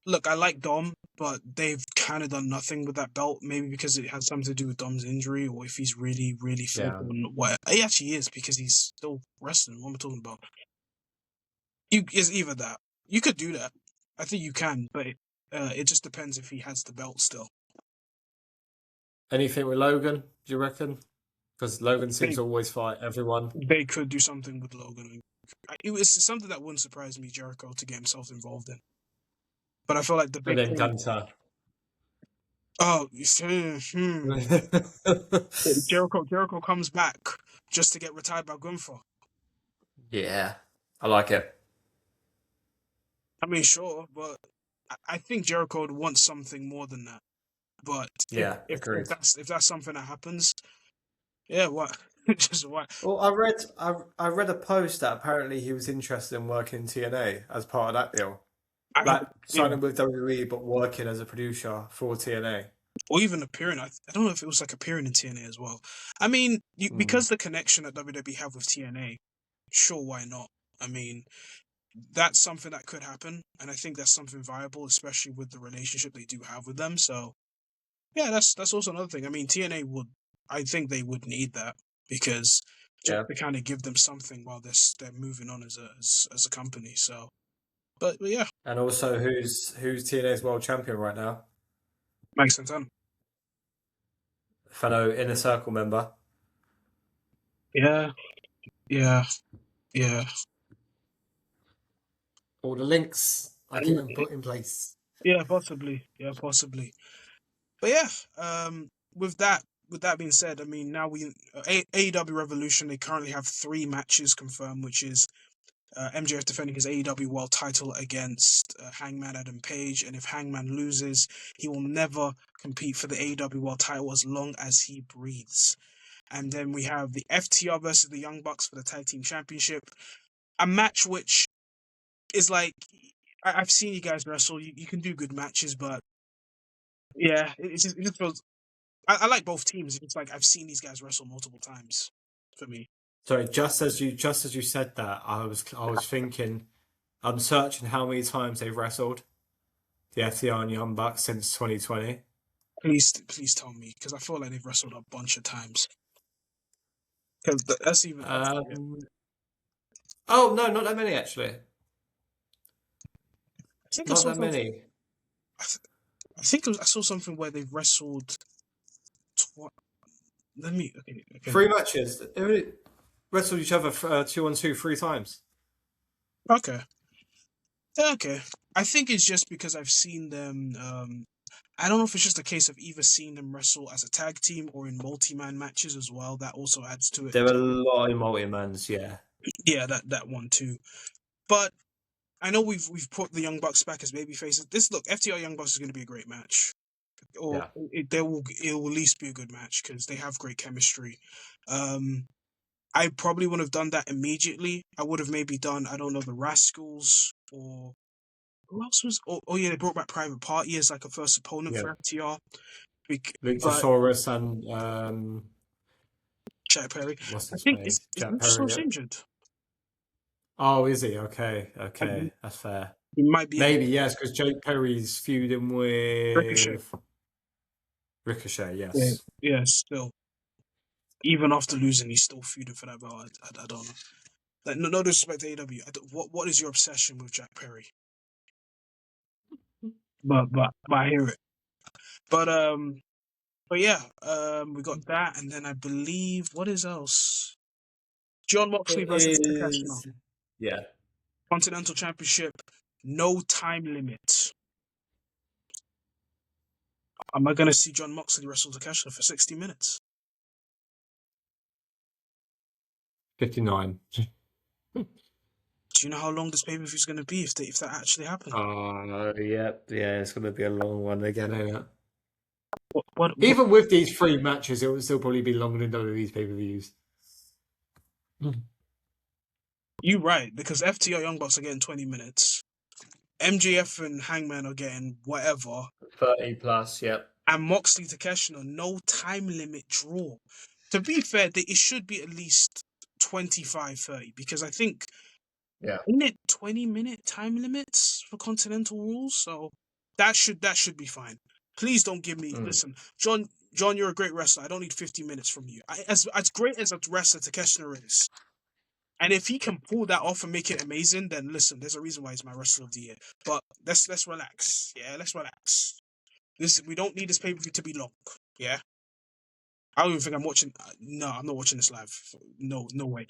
look, I like Dom, but they've kind of done nothing with that belt, maybe because it has something to do with Dom's injury, or if he's really, really fit. What he actually is, because he's still wrestling. What am I talking about? It's either that. You could do that. I think you can, but it just depends if he has the belt still. Anything with Logan, do you reckon? Because Logan seems to always fight everyone. They could do something with Logan. It was something that wouldn't surprise me, Jericho, to get himself involved in. But I feel like the big thing... Gunter. Oh, Jericho comes back just to get retired by Gunther. Yeah, I like it. I mean, sure, but I think Jericho would want something more than that. But if that's something that happens, yeah, what? Just what? Well, I read a post that apparently he was interested in working in TNA as part of that deal, signing with WWE but working as a producer for TNA, or even appearing. I don't know if it was like appearing in TNA as well. I mean, because the connection that WWE have with TNA, sure, why not? I mean, that's something that could happen, and I think that's something viable, especially with the relationship they do have with them. So, yeah, that's also another thing. I mean, I think they would need that because just to kind of give them something while they're moving on as a company. So, but yeah. And also, who's TNA's world champion right now? Mike Santana, fellow Inner Circle member. Yeah. all the links I can put in place. Yeah, possibly. Yeah, possibly. But yeah, with that being said, I mean, now AEW Revolution, they currently have 3 matches confirmed, which is MJF defending his AEW World Title against Hangman Adam Page, and if Hangman loses, he will never compete for the AEW World Title as long as he breathes. And then we have the FTR versus the Young Bucks for the Tag Team Championship, a match which is like, I've seen you guys wrestle. You can do good matches, but yeah, it just feels. I like both teams. It's like I've seen these guys wrestle multiple times. For me, Sorry, just as you said that, I was thinking, I'm searching how many times they've wrestled the FTR and Young Bucks since 2020. please tell me, because I feel like they've wrestled a bunch of times. Because that's even. Oh no, not that many actually. I think I Not saw that something. many. I think I saw something where they've wrestled. Let me. Okay. 3 matches. They wrestled each other 2-on-2 3 times. Okay. Okay. I think it's just because I've seen them. I don't know if it's just a case of either seeing them wrestle as a tag team or in multi-man matches as well. That also adds to it. There are a lot of multi-mans, yeah. Yeah, that one too. But I know we've put the Young Bucks back as baby faces. FTR Young Bucks is going to be a great match, or Yeah. it will at least be a good match because they have great chemistry. I probably wouldn't have done that immediately. I would have maybe done, I don't know, the Rascals or who else was? Oh yeah, they brought back Private Party as like a first opponent for FTR. But Luchasaurus and Jack Perry, what's I his think face? is Jack Perry. Luchasaurus injured? Oh, is he? Okay, And that's fair. he might be Maybe yes, because Jake Perry's feuding Ricochet. with Ricochet. Yeah, Yes. yeah, still. Even after losing, he's still feuding for that belt. I don't know. Like, no disrespect to AEW. What is your obsession with Jack Perry? But I hear it. But yeah, we got that, and then I believe what is else? John Moxley It versus Takeshita. is. Yeah. Continental Championship, no time limit. Am I gonna see John Moxley wrestle Takeshita for 60 minutes? 59. Do you know how long this pay-per-view is gonna be if that actually happens? Yeah, it's gonna be a long one again, ain't it? What Even with these 3 matches, it will still probably be longer than WWE's pay-per-views. You right, because FTR Young Bucks are getting 20 minutes. MJF and Hangman are getting whatever. 30 plus, yep. And Moxley Takeshita, no time limit draw. To be fair, it should be at least 25, 30, because I think, isn't it 20-minute time limits for Continental rules? So that should be fine. Please don't give me, listen, John, you're a great wrestler. I don't need 50 minutes from you. As great as a wrestler Takeshita is, and if he can pull that off and make it amazing, then listen, there's a reason why he's my wrestler of the year. But let's relax. Yeah, let's relax. We don't need this pay-per-view to be long. Yeah. I don't even think I'm watching. No, I'm not watching this live. No way.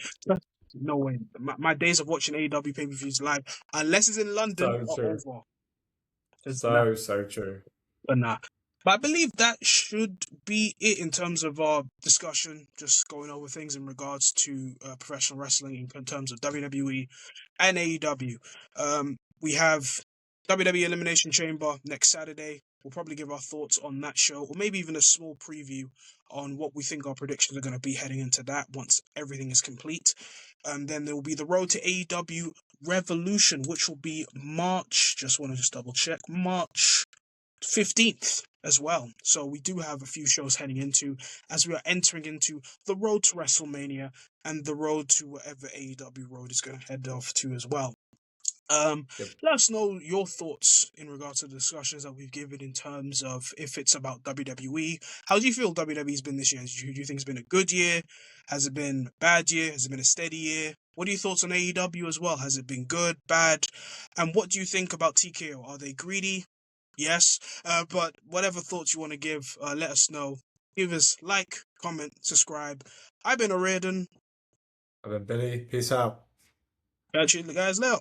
No way. My days of watching AEW pay-per-views live, unless it's in London, So are true. over. So true. But nah. But I believe that should be it in terms of our discussion, just going over things in regards to professional wrestling in terms of WWE and AEW. We have WWE Elimination Chamber next Saturday. We'll probably give our thoughts on that show, or maybe even a small preview on what we think our predictions are going to be heading into that once everything is complete. Then there will be the road to AEW Revolution, which will be March. Just want to double check. March 15th as well. So we do have a few shows heading into as we are entering into the road to WrestleMania and the road to whatever AEW road is going to head off to as well. Let us know your thoughts in regards to the discussions that we've given in terms of if it's about WWE. How do you feel WWE's been this year? Do you think it's been a good year? Has it been a bad year? Has it been a steady year? What are your thoughts on AEW as well? Has it been good, bad? And what do you think about TKO? Are they greedy? Yes. But whatever thoughts you want to give, let us know. Give us like, comment, subscribe. I've been O'Riordan. I've been Billy. Peace out. Catch you guys later.